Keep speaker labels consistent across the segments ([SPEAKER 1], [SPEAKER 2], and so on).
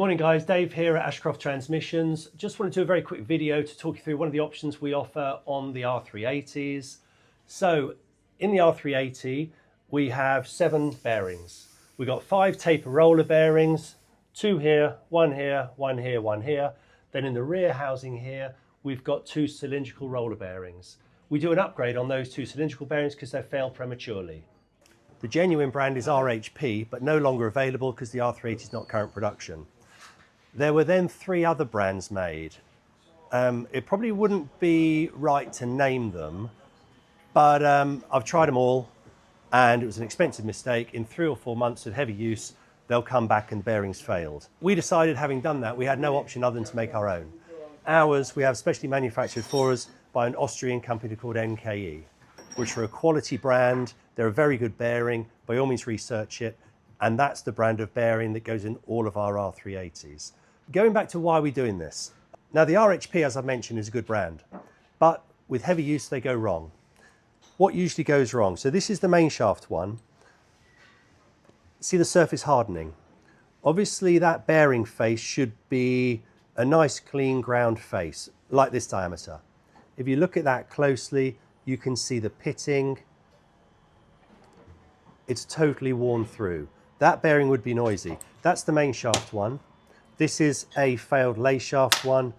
[SPEAKER 1] Morning guys, Dave here at Ashcroft Transmissions. Just wanted to do a very quick video to talk you through one of the options we offer on the R380s. So in the R380 we have 7 bearings. We've got 5 taper roller bearings, 2 here, 1 here, 1 here, 1 here. Then in the rear housing here we've got 2 cylindrical roller bearings. We do an upgrade on those 2 cylindrical bearings because they failed prematurely. The genuine brand is RHP, but no longer available because the R380 is not current production. There were then 3 other brands made. It probably wouldn't be right to name them, but I've tried them all and it was an expensive mistake. In 3 or 4 months of heavy use, they'll come back and bearings failed. We decided, having done that, we had no option other than to make our own. Ours, we have specially manufactured for us by an Austrian company called NKE, which are a quality brand. They're a very good bearing. By all means, research it. And that's the brand of bearing that goes in all of our R380s. Going back to why we're doing this. Now the RHP, as I mentioned, is a good brand, but with heavy use they go wrong. What usually goes wrong? So this is the main shaft one. See the surface hardening? Obviously that bearing face should be a nice clean ground face, like this diameter. If you look at that closely, you can see the pitting. It's totally worn through. That bearing would be noisy. That's the main shaft one. This is a failed lay shaft one.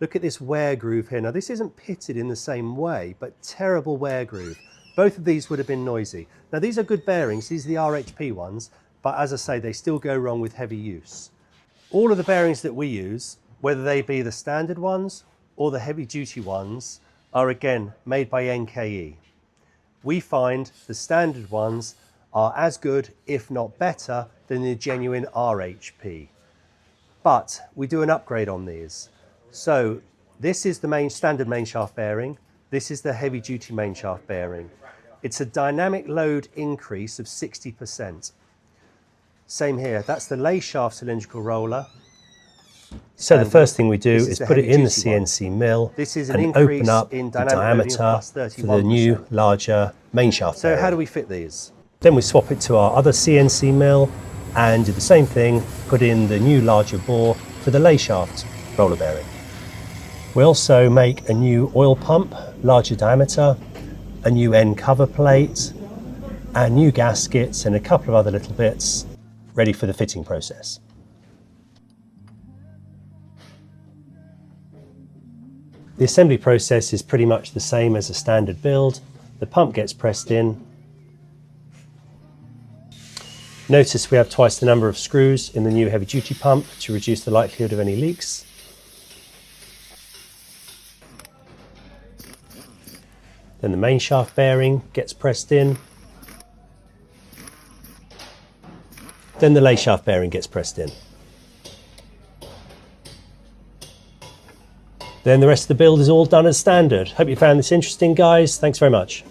[SPEAKER 1] Look at this wear groove here. Now this isn't pitted in the same way, but terrible wear groove. Both of these would have been noisy. Now these are good bearings, these are the RHP ones, but as I say, they still go wrong with heavy use. All of the bearings that we use, whether they be the standard ones or the heavy duty ones, are again made by NKE. We find the standard ones are as good, if not better, than the genuine RHP. But we do an upgrade on these. So this is the standard main shaft bearing. This is the heavy duty main shaft bearing. It's a dynamic load increase of 60%. Same here, that's the lay shaft cylindrical roller. So the first thing we do is put it in the CNC mill and open up the diameter for the new larger main shaft bearing.
[SPEAKER 2] So how do we fit these?
[SPEAKER 1] Then we swap it to our other CNC mill and do the same thing, put in the new larger bore for the lay shaft roller bearing. We also make a new oil pump, larger diameter, a new end cover plate, and new gaskets and a couple of other little bits ready for the fitting process. The assembly process is pretty much the same as a standard build. The pump gets pressed in. Notice we have twice the number of screws in the new heavy duty pump to reduce the likelihood of any leaks. Then the main shaft bearing gets pressed in. Then the lay shaft bearing gets pressed in. Then the rest of the build is all done as standard. Hope you found this interesting, guys. Thanks very much.